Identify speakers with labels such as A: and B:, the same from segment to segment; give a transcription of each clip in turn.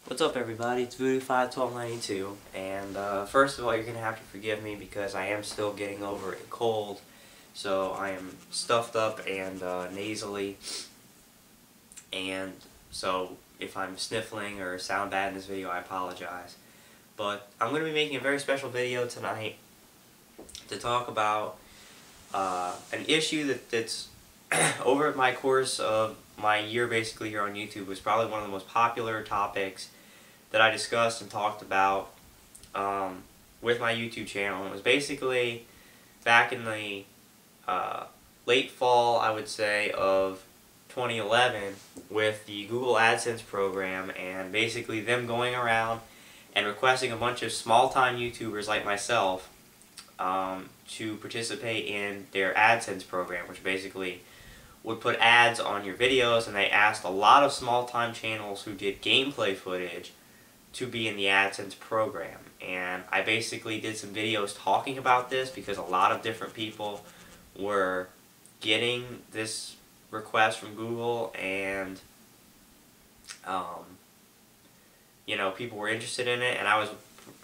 A: What's up, everybody? It's Voodoo51292, and first of all, you're going to have to forgive me because I am still getting over a cold, so I am stuffed up and nasally, and so if I'm sniffling or sound bad in this video, I apologize. But I'm going to be making a very special video tonight to talk about an issue that's over my course of my year basically here on YouTube was probably one of the most popular topics that I discussed and talked about with my YouTube channel. And it was basically back in the late fall, I would say, of 2011 with the Google AdSense program, and basically them going around and requesting a bunch of small-time YouTubers like myself to participate in their AdSense program, which basically would put ads on your videos, and they asked a lot of small-time channels who did gameplay footage to be in the AdSense program. And I basically did some videos talking about this because a lot of different people were getting this request from Google, and you know, people were interested in it, and I was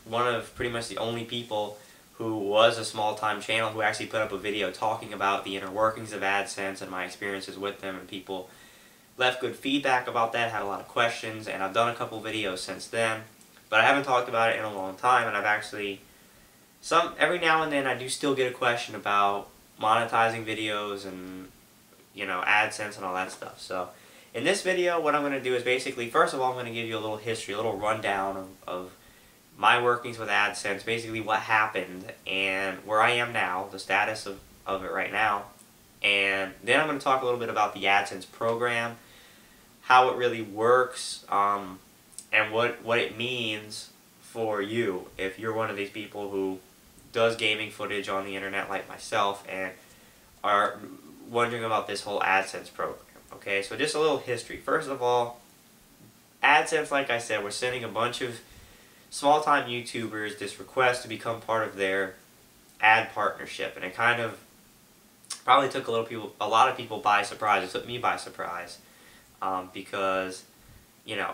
A: one of pretty much the only people who was a small-time channel who actually put up a video talking about the inner workings of AdSense and my experiences with them, and people left good feedback about that, had a lot of questions, and I've done a couple videos since then, but I haven't talked about it in a long time, and I've actually, every now and then I do still get a question about monetizing videos and, you know, AdSense and all that stuff. So in this video, what I'm going to do is basically, first of all, I'm going to give you a little history, a little rundown of my workings with AdSense, basically what happened and where I am now, the status of it right now. And then I'm going to talk a little bit about the AdSense program, how it really works, and what it means for you if you're one of these people who does gaming footage on the internet like myself and are wondering about this whole AdSense program. Okay, so just a little history. First of all, AdSense, like I said, we're sending a bunch of small-time YouTubers this request to become part of their ad partnership, and it kind of probably took a lot of people by surprise. It took me by surprise because, you know,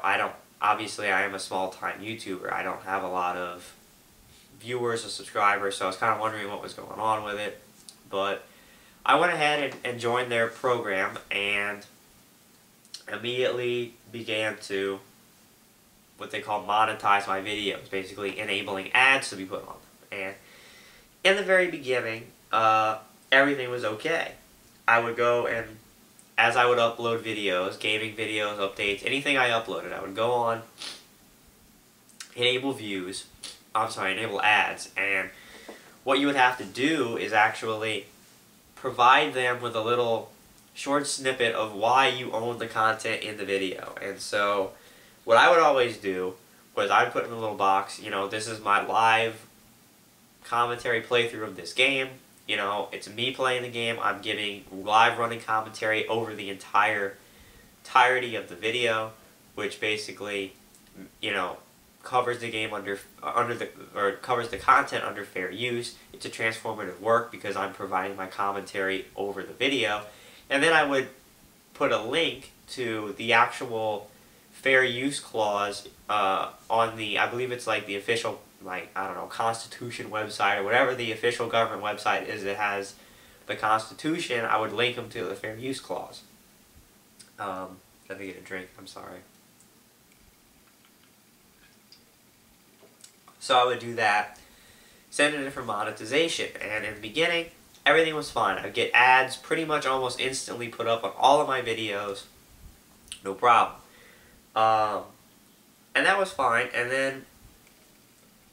A: obviously I am a small-time YouTuber. I don't have a lot of viewers or subscribers, so I was kind of wondering what was going on with it. But I went ahead and joined their program and immediately began to what they call monetize my videos, basically enabling ads to be put on them. And in the very beginning, everything was okay. I would go and, as I would upload videos, gaming videos, updates, anything I uploaded, I would go on, enable ads, and what you would have to do is actually provide them with a little short snippet of why you own the content in the video. And so what I would always do was I'd put in a little box, you know, this is my live commentary playthrough of this game. You know, it's me playing the game. I'm giving live running commentary over the entirety of the video, which basically, you know, covers the game covers the content under fair use. It's a transformative work because I'm providing my commentary over the video. And then I would put a link to the actual fair use clause on the, I believe it's like the official, like, I don't know, Constitution website or whatever the official government website is that has the Constitution. I would link them to the fair use clause. Let me get a drink, I'm sorry. So I would do that, send it in for monetization, and in the beginning, everything was fine. I'd get ads pretty much almost instantly put up on all of my videos, no problem. And that was fine, and then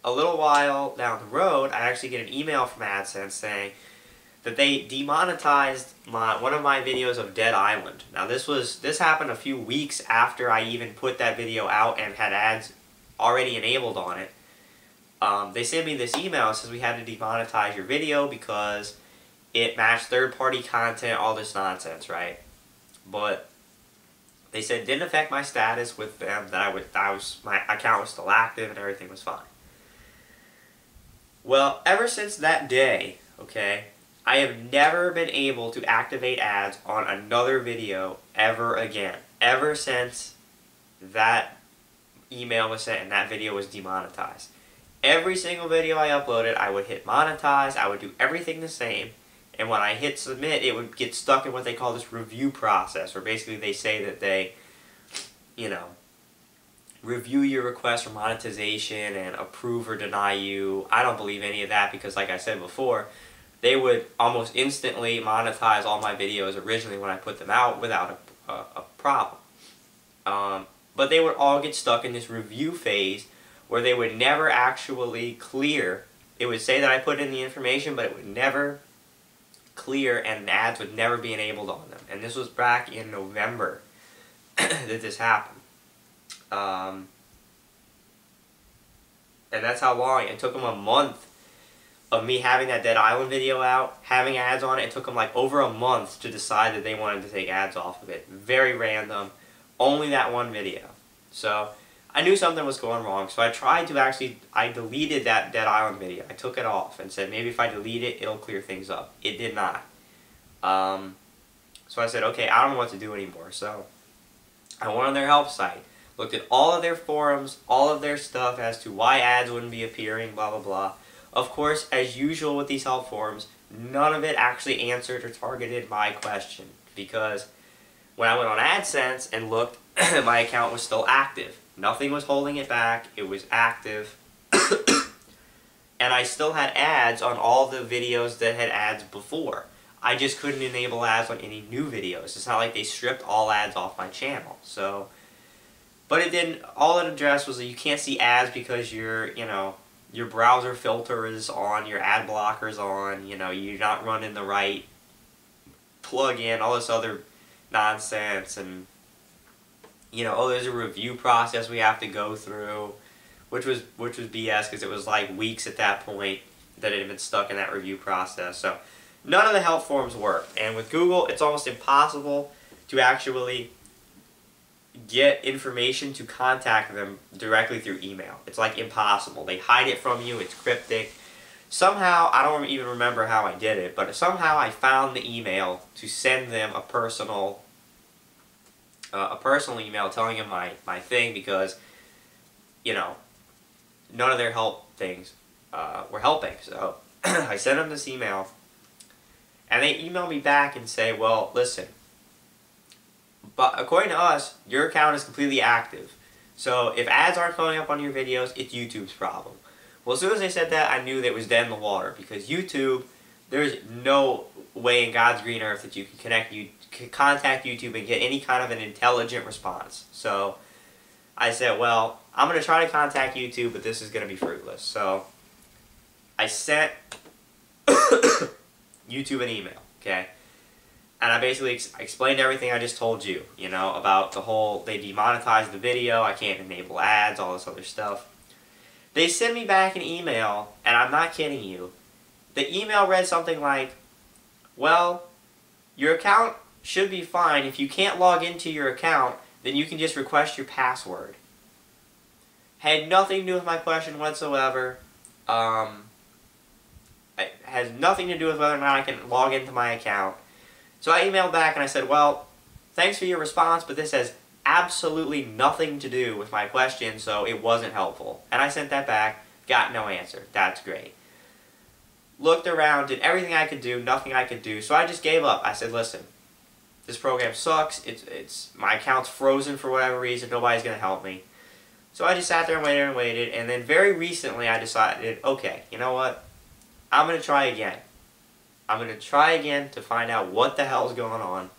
A: a little while down the road, I actually get an email from AdSense saying that they demonetized one of my videos of Dead Island. Now this happened a few weeks after I even put that video out and had ads already enabled on it. They sent me this email that says we had to demonetize your video because it matched third-party content, all this nonsense, right? But they said it didn't affect my status with them, that my account was still active and everything was fine. Well, ever since that day, okay, I have never been able to activate ads on another video ever again. Ever since that email was sent and that video was demonetized. Every single video I uploaded, I would hit monetize, I would do everything the same, and when I hit submit, it would get stuck in what they call this review process, where basically they say that they, you know, review your request for monetization and approve or deny you. I don't believe any of that because, like I said before, they would almost instantly monetize all my videos originally when I put them out without a problem. But they would all get stuck in this review phase where they would never actually clear. It would say that I put in the information, but it would never clear and ads would never be enabled on them. And this was back in November that this happened. And that's how long it took them. A month of me having that Dead Island video out, having ads on it. It took them like over a month to decide that they wanted to take ads off of it. Very random. Only that one video. So I knew something was going wrong. So I tried to I deleted that Dead Island video. I took it off and said maybe if I delete it, it'll clear things up. It did not. So I said, okay, I don't know what to do anymore. So I went on their help site. Looked at all of their forums, all of their stuff as to why ads wouldn't be appearing, blah, blah, blah. Of course, as usual with these help forums, none of it actually answered or targeted my question. Because when I went on AdSense and looked, my account was still active. Nothing was holding it back. It was active. And I still had ads on all the videos that had ads before. I just couldn't enable ads on any new videos. It's not like they stripped all ads off my channel. So... But it didn't, all it addressed was that you can't see ads because your browser filter is on, your ad blocker is on, you're not running the right plugin, all this other nonsense, and, oh, there's a review process we have to go through, which was BS because it was like weeks at that point that it had been stuck in that review process. So none of the help forums worked, and with Google, it's almost impossible to actually get information to contact them directly through email. It's like impossible. They hide it from you. It's cryptic. Somehow, I don't even remember how I did it, but somehow I found the email to send them a personal email telling them my thing because, none of their help things were helping. So I sent them this email, and they email me back and say, well, listen, but according to us, your account is completely active. So if ads aren't coming up on your videos, it's YouTube's problem. Well, as soon as they said that, I knew that it was dead in the water. Because YouTube, there's no way in God's green earth that you can contact YouTube and get any kind of an intelligent response. So I said, well, I'm going to try to contact YouTube, but this is going to be fruitless. So I sent YouTube an email, okay? And I basically explained everything I just told you, about the whole, they demonetized the video, I can't enable ads, all this other stuff. They sent me back an email, and I'm not kidding you. The email read something like, well, your account should be fine. If you can't log into your account, then you can just request your password. Had nothing to do with my question whatsoever. It has nothing to do with whether or not I can log into my account. So I emailed back and I said, well, thanks for your response, but this has absolutely nothing to do with my question, so it wasn't helpful. And I sent that back, got no answer. That's great. Looked around, did everything I could do, nothing I could do, so I just gave up. I said, listen, this program sucks, my account's frozen for whatever reason, nobody's going to help me. So I just sat there and waited, and then very recently I decided, okay, you know what, I'm going to try again. I'm going to try again to find out what the hell is going on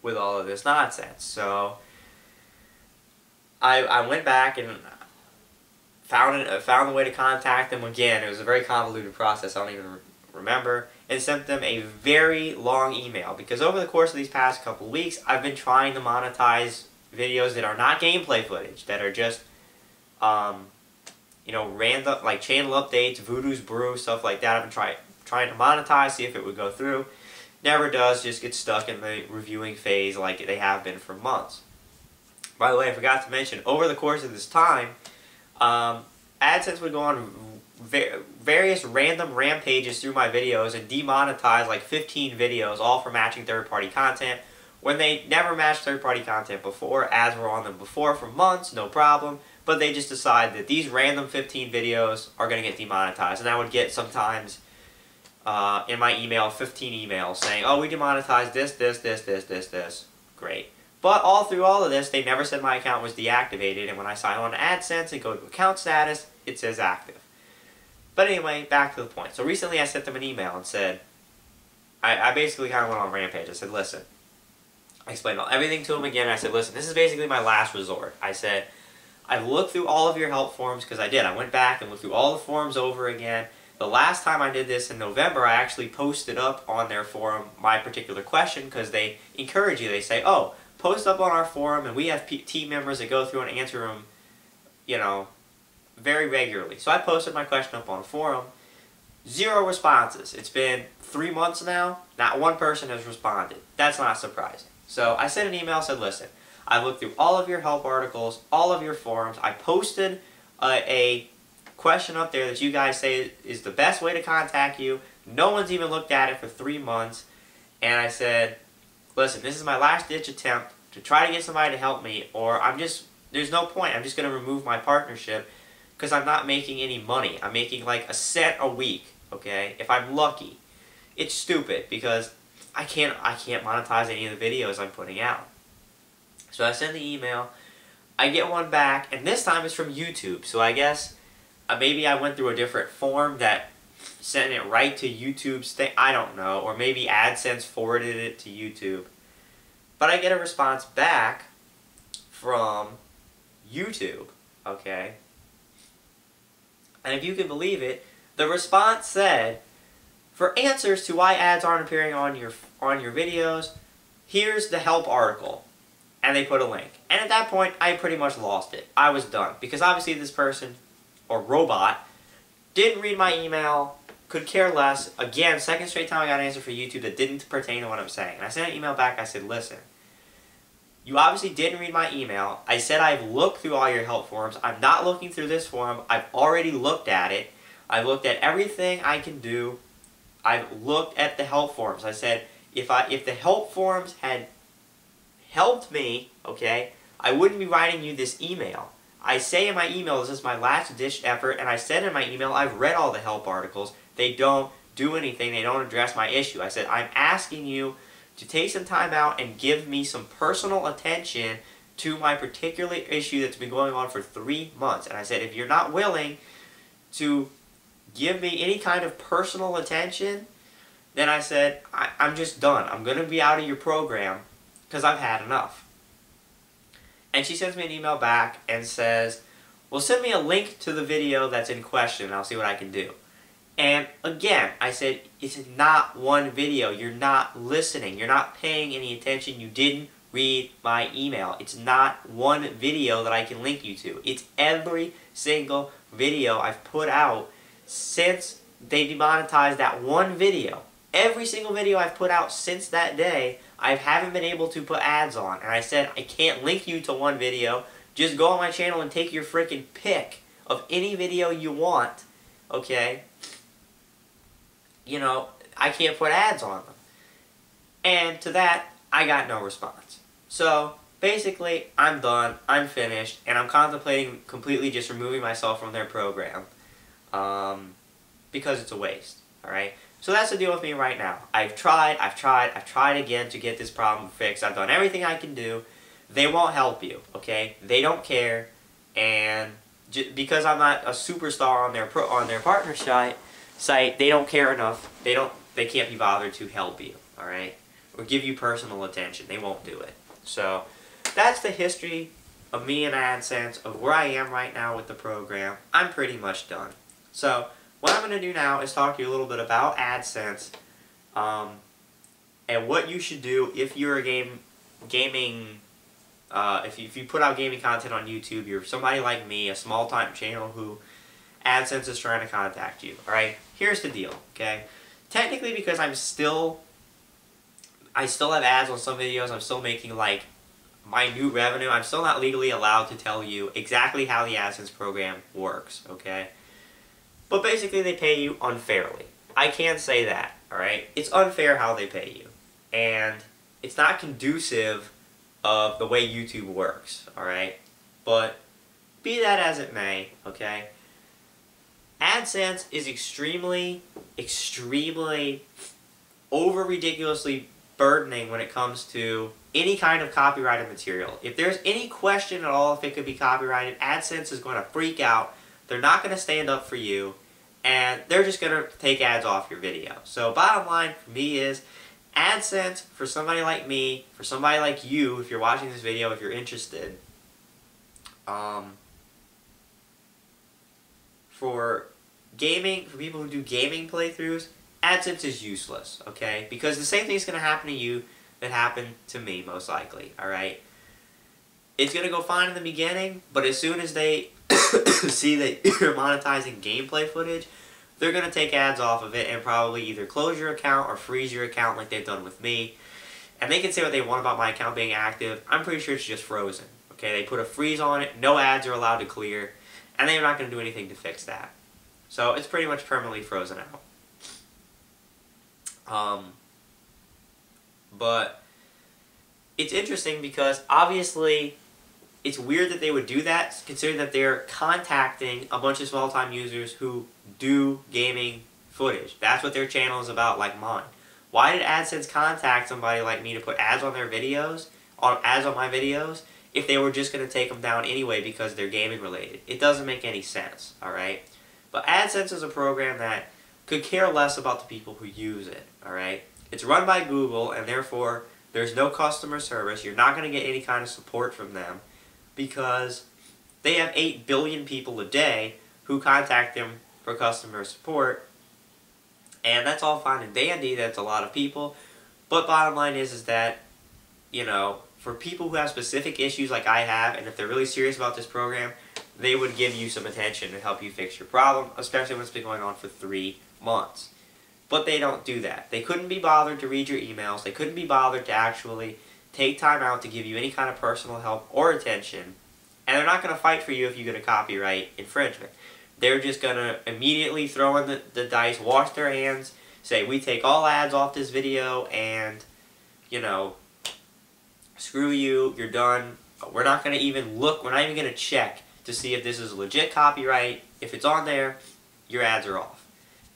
A: with all of this nonsense. So I went back and found a way to contact them again. It was a very convoluted process. I don't even remember. And sent them a very long email because over the course of these past couple of weeks, I've been trying to monetize videos that are not gameplay footage, that are just random, like channel updates, Voodoo's Brew, stuff like that. I've been trying to monetize, see if it would go through. Never does, just gets stuck in the reviewing phase like they have been for months. By the way, I forgot to mention, over the course of this time, AdSense would go on various random rampages through my videos and demonetize like 15 videos, all for matching third-party content, when they never matched third-party content before. Ads were on them before for months, no problem, but they just decide that these random 15 videos are going to get demonetized. And I would get sometimes in my email 15 emails saying, oh, we demonetized this. Great. But all through all of this, they never said my account was deactivated, and when I sign on to AdSense and go to account status, it says active. But anyway, back to the point. So recently I sent them an email and said, I basically kind of went on a rampage. I said, listen, I explained everything to them again. I said, listen, this is basically my last resort. I said, I've looked through all of your help forums, because I did. I went back and looked through all the forums over again. The last time I did this in November, I actually posted up on their forum my particular question, because they encourage you. They say, oh, post up on our forum, and we have team members that go through and answer them, you know, very regularly. So I posted my question up on a forum. 0 responses. It's been 3 months now. Not one person has responded. That's not surprising. So I sent an email, said, listen, I looked through all of your help articles, all of your forums. I posted a question up there that you guys say is the best way to contact you. No one's even looked at it for 3 months. And I said, listen, this is my last ditch attempt to try to get somebody to help me, or there's no point. I'm just going to remove my partnership because I'm not making any money. I'm making like a cent a week, okay, if I'm lucky. It's stupid because I can't monetize any of the videos I'm putting out. So I send the email, I get one back, and this time it's from YouTube. So I guess maybe I went through a different form that sent it right to YouTube's thing. I don't know. Or maybe AdSense forwarded it to YouTube. But I get a response back from YouTube, okay? And if you can believe it, the response said, for answers to why ads aren't appearing on your videos, here's the help article. And they put a link. And at that point, I pretty much lost it. I was done. Because obviously this person, or robot, didn't read my email, could care less. Again, second straight time I got an answer for YouTube that didn't pertain to what I'm saying. And I sent an email back, I said, listen, you obviously didn't read my email. I said I've looked through all your help forums. I'm not looking through this forum. I've already looked at it. I've looked at everything I can do. I've looked at the help forums. I said, if the help forums had helped me, okay, I wouldn't be writing you this email. I say in my email, this is my last ditch effort, and I said in my email, I've read all the help articles. They don't do anything. They don't address my issue. I said, I'm asking you to take some time out and give me some personal attention to my particular issue that's been going on for 3 months. And I said, if you're not willing to give me any kind of personal attention, then I said, I'm just done. I'm going to be out of your program because I've had enough. And she sends me an email back and says, well, send me a link to the video that's in question and I'll see what I can do. And again, I said, it's not one video. You're not listening. You're not paying any attention. You didn't read my email. It's not one video that I can link you to. It's every single video I've put out since they demonetized that one video. Every single video I've put out since that day, I haven't been able to put ads on. And I said, I can't link you to one video. Just go on my channel and take your freaking pick of any video you want, okay? You know, I can't put ads on them. And to that, I got no response. So, basically, I'm done, I'm finished, and I'm contemplating completely just removing myself from their program. Because it's a waste, alright? So that's the deal with me right now. I've tried again to get this problem fixed. I've done everything I can do. They won't help you, okay? They don't care, and because I'm not a superstar on their partner site, they don't care enough. They can't be bothered to help you, all right? Or give you personal attention. They won't do it. So that's the history of me and AdSense, of where I am right now with the program. I'm pretty much done. So what I'm going to do now is talk to you a little bit about AdSense, and what you should do if you're a if you put out gaming content on YouTube. You're somebody like me, a small-time channel who AdSense is trying to contact you. Alright, here's the deal, okay? Technically, because I still have ads on some videos, I'm still making like minute revenue, I'm still not legally allowed to tell you exactly how the AdSense program works, okay? But basically they pay you unfairly. I can say that, alright? It's unfair how they pay you. And it's not conducive of the way YouTube works, alright? But be that as it may, okay? AdSense is extremely over ridiculously burdening when it comes to any kind of copyrighted material. If there's any question at all if it could be copyrighted, AdSense is going to freak out. They're not going to stand up for you, and they're just going to take ads off your video. So bottom line for me is, AdSense, for somebody like me, for somebody like you, if you're watching this video, if you're interested, for gaming, for people who do gaming playthroughs, AdSense is useless, okay? Because the same thing is going to happen to you that happened to me, most likely, alright? It's going to go fine in the beginning, but as soon as they see that you're monetizing gameplay footage, they're going to take ads off of it and probably either close your account or freeze your account like they've done with me. And they can say what they want about my account being active. I'm pretty sure it's just frozen, okay? They put a freeze on it, no ads are allowed to clear, and they're not going to do anything to fix that. So it's pretty much permanently frozen out. But it's interesting because obviously it's weird that they would do that, considering that they're contacting a bunch of small-time users who do gaming footage. That's what their channel is about, like mine. Why did AdSense contact somebody like me to put ads on their videos, ads on my videos, if they were just going to take them down anyway because they're gaming related? It doesn't make any sense, alright? But AdSense is a program that could care less about the people who use it, alright? It's run by Google, and therefore there's no customer service. You're not going to get any kind of support from them because they have 8 billion people a day who contact them for customer support, and that's all fine and dandy. That's a lot of people, but bottom line is that, you know, for people who have specific issues like I have, and if they're really serious about this program, they would give you some attention to help you fix your problem, especially when it's been going on for 3 months. But they don't do that. They couldn't be bothered to read your emails. They couldn't be bothered to actually take time out to give you any kind of personal help or attention. And they're not going to fight for you if you get a copyright infringement. They're just going to immediately throw in the dice, wash their hands, say, we take all ads off this video, and, you know, screw you, you're done. We're not going to even look, we're not even going to check to see if this is legit copyright. If it's on there, your ads are off.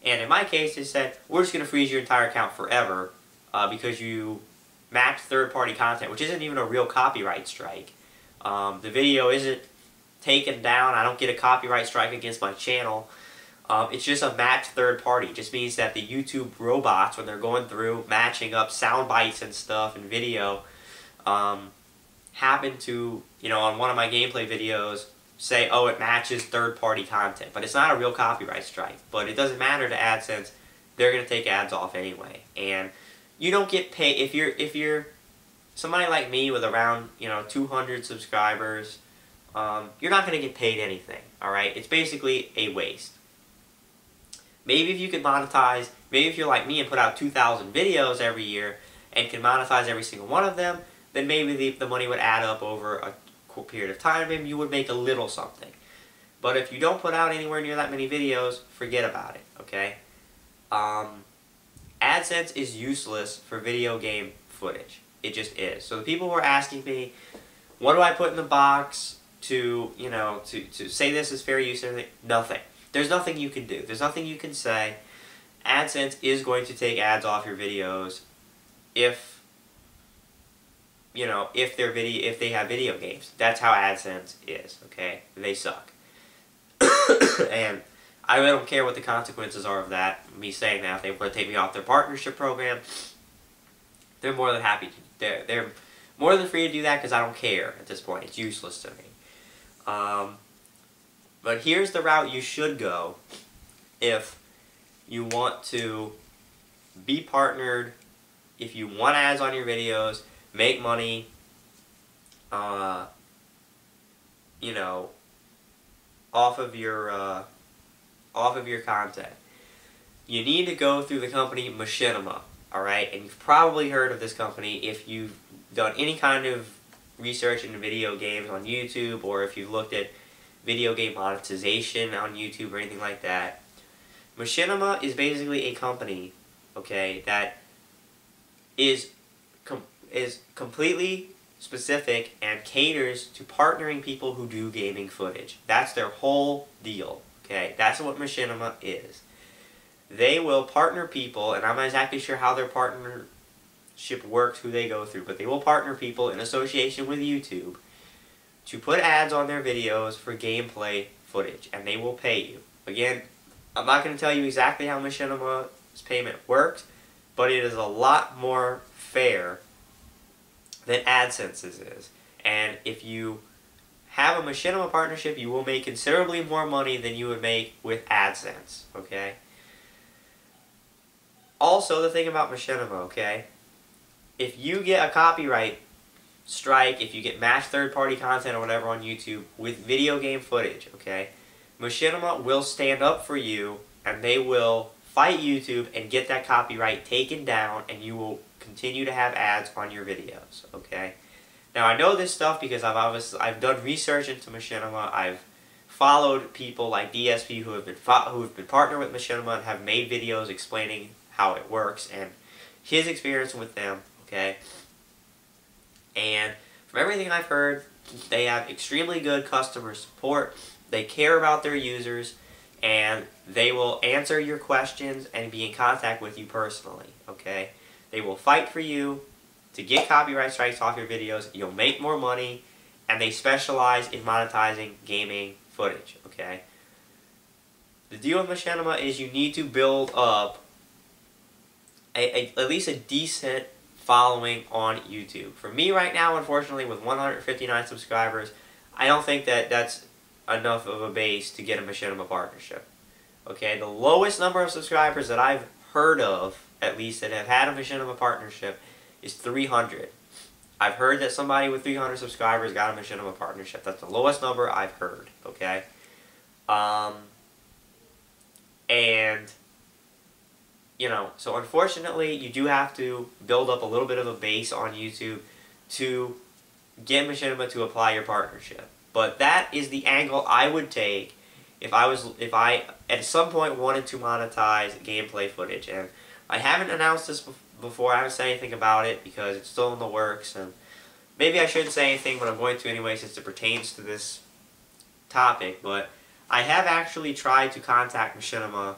A: And in my case, they said, we're just going to freeze your entire account forever because you matched third-party content, which isn't even a real copyright strike. The video isn't taken down. I don't get a copyright strike against my channel. It's just a matched third party. It just means that the YouTube robots, when they're going through matching up sound bites and stuff and video, happen to, you know, on one of my gameplay videos, say, oh, it matches third-party content. But it's not a real copyright strike. But it doesn't matter to AdSense. They're going to take ads off anyway. And you don't get paid if you're somebody like me with around, you know, 200 subscribers. You're not going to get paid anything. All right, it's basically a waste. Maybe if you could monetize, maybe if you're like me and put out 2,000 videos every year and can monetize every single one of them, then maybe the money would add up over a period of time. Maybe you would make a little something. But if you don't put out anywhere near that many videos, forget about it. Okay. AdSense is useless for video game footage. It just is. So the people who are asking me, what do I put in the box to, you know, to say this is fair use and everything? Nothing. There's nothing you can do. There's nothing you can say. AdSense is going to take ads off your videos if, you know, if they have video games. That's how AdSense is, okay? They suck. And I really don't care what the consequences are of that, me saying that. If they want to take me off their partnership program, they're more than happy to, they're more than free to do that because I don't care at this point. It's useless to me. But here's the route you should go if you want to be partnered, if you want ads on your videos, make money, you know, off of your content. You need to go through the company Machinima, alright? And you've probably heard of this company if you've done any kind of research into video games on YouTube, or if you've looked at video game monetization on YouTube or anything like that. Machinima is basically a company, okay, that is is completely specific and caters to partnering people who do gaming footage. That's their whole deal. Okay, that's what Machinima is. They will partner people, and I'm not exactly sure how their partnership works, who they go through, but they will partner people in association with YouTube to put ads on their videos for gameplay footage, and they will pay you. Again, I'm not going to tell you exactly how Machinima's payment works, but it is a lot more fair than AdSense's is. And if you have a Machinima partnership, you will make considerably more money than you would make with AdSense, okay? Also, the thing about Machinima, okay? If you get a copyright strike, if you get matched third-party content or whatever on YouTube with video game footage, okay? Machinima will stand up for you, and they will fight YouTube and get that copyright taken down, and you will continue to have ads on your videos, okay? Now, I know this stuff because I've done research into Machinima. I've followed people like DSP who have been partnered with Machinima and have made videos explaining how it works and his experience with them, okay? And from everything I've heard, they have extremely good customer support. They care about their users, and they will answer your questions and be in contact with you personally, okay? They will fight for you to get copyright strikes off your videos. You'll make more money, and they specialize in monetizing gaming footage, okay? The deal with Machinima is you need to build up at least a decent following on YouTube. For me right now, unfortunately, with 159 subscribers, I don't think that that's enough of a base to get a Machinima partnership. Okay, the lowest number of subscribers that I've heard of, at least that have had a Machinima partnership, is 300. I've heard that somebody with 300 subscribers got a Machinima partnership. That's the lowest number I've heard, okay? And, you know, so unfortunately, you do have to build up a little bit of a base on YouTube to get Machinima to apply your partnership. But that is the angle I would take if I at some point wanted to monetize gameplay footage. And I haven't announced this before. I haven't said anything about it because it's still in the works, and maybe I shouldn't say anything, but I'm going to anyway since it pertains to this topic. But I have actually tried to contact Machinima,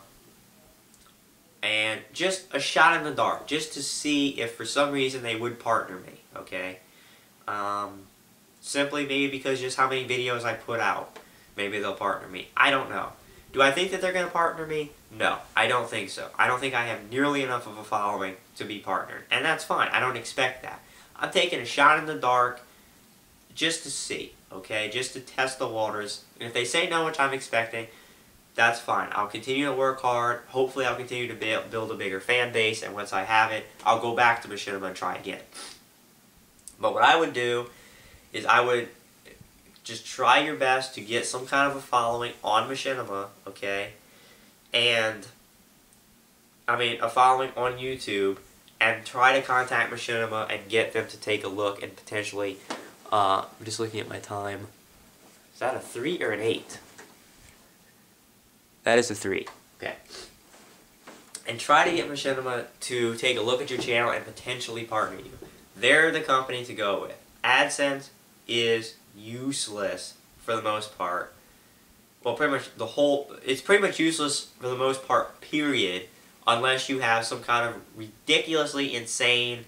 A: and just a shot in the dark, just to see if for some reason they would partner me, okay? Simply maybe because just how many videos I put out. Maybe they'll partner me. I don't know. Do I think that they're going to partner me? No, I don't think so. I don't think I have nearly enough of a following to be partnered. And that's fine. I don't expect that. I'm taking a shot in the dark just to see, okay? Just to test the waters. And if they say no, which I'm expecting, that's fine. I'll continue to work hard. Hopefully I'll continue to build a bigger fan base. And once I have it, I'll go back to Machinima and try again. But what I would do is I would just try your best to get some kind of a following on Machinima, okay? And, I mean, a following on YouTube, and try to contact Machinima and get them to take a look and potentially, I'm just looking at my time. Is that a 3 or an 8? That is a 3. Okay. And try to get Machinima to take a look at your channel and potentially partner you. They're the company to go with. AdSense is useless for the most part. Well, pretty much it's pretty much useless for the most part, period, unless you have some kind of ridiculously insane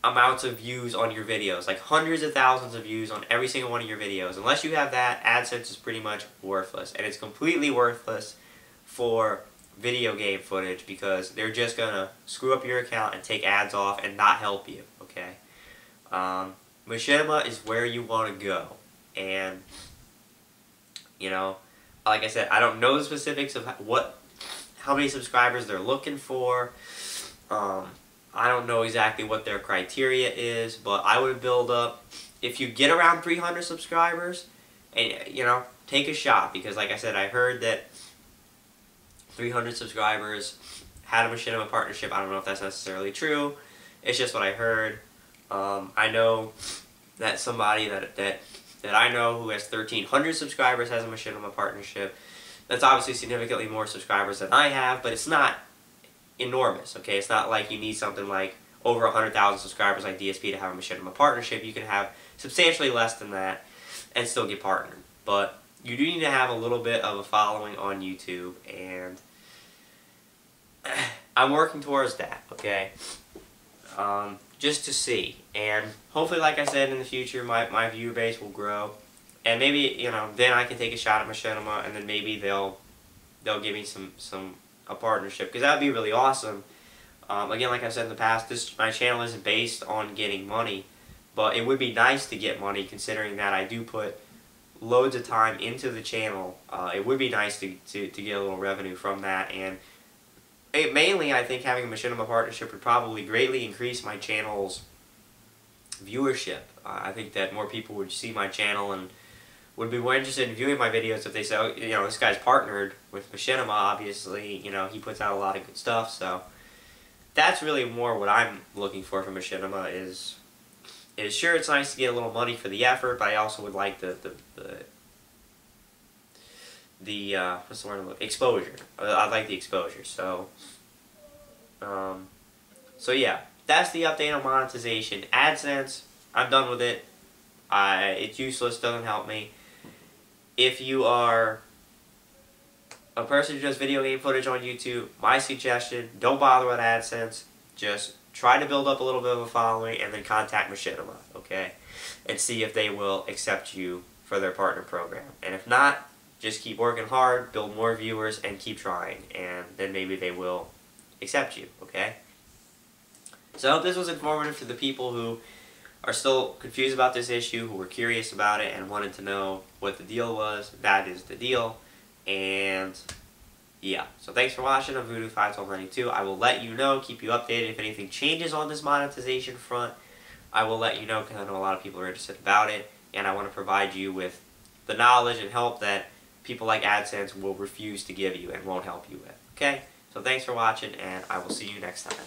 A: amounts of views on your videos, like hundreds of thousands of views on every single one of your videos. Unless you have that, AdSense is pretty much worthless, and it's completely worthless for video game footage because they're just gonna screw up your account and take ads off and not help you, okay? Machinima is where you want to go, and, you know, like I said, I don't know the specifics of how many subscribers they're looking for. I don't know exactly what their criteria is, but I would build up, if you get around 300 subscribers, and, you know, take a shot, because like I said, I heard that 300 subscribers had a Machinima partnership. I don't know if that's necessarily true. It's just what I heard. I know that somebody that I know who has 1,300 subscribers has a Machinima partnership. That's obviously significantly more subscribers than I have, but it's not enormous, okay? It's not like you need something like over 100,000 subscribers like DSP to have a Machinima Partnership. You can have substantially less than that and still get partnered. But you do need to have a little bit of a following on YouTube, and I'm working towards that, okay? Just to see. And hopefully, like I said, in the future, my viewer base will grow. And maybe, you know, then I can take a shot at Machinima, and then maybe they'll give me a partnership, because that would be really awesome. Again, like I've said in the past, my channel isn't based on getting money, but it would be nice to get money, considering that I do put loads of time into the channel. It would be nice to get a little revenue from that, and mainly I think having a Machinima Partnership would probably greatly increase my channel's viewership. I think that more people would see my channel and would be more interested in viewing my videos if they say, oh, you know, this guy's partnered with Machinima, obviously, you know, he puts out a lot of good stuff. So that's really more what I'm looking for from Machinima is sure, it's nice to get a little money for the effort, but I also would like the what's the word? Exposure. I'd like the exposure. So yeah, that's the update on monetization. AdSense, I'm done with it. It's useless, doesn't help me. If you are a person who does video game footage on YouTube, my suggestion, don't bother with AdSense. Just try to build up a little bit of a following and then contact Machinima, okay? And see if they will accept you for their partner program. And if not, just keep working hard, build more viewers, and keep trying. And then maybe they will accept you, okay? So I hope this was informative to the people who are still confused about this issue, who were curious about it and wanted to know what the deal was. That is the deal. And yeah, so thanks for watching. I'm Voodoo51292. I will let you know, keep you updated if anything changes on this monetization front. I will let you know, because I know a lot of people are interested about it, and I want to provide you with the knowledge and help that people like AdSense will refuse to give you and won't help you with. Okay? So thanks for watching, and I will see you next time.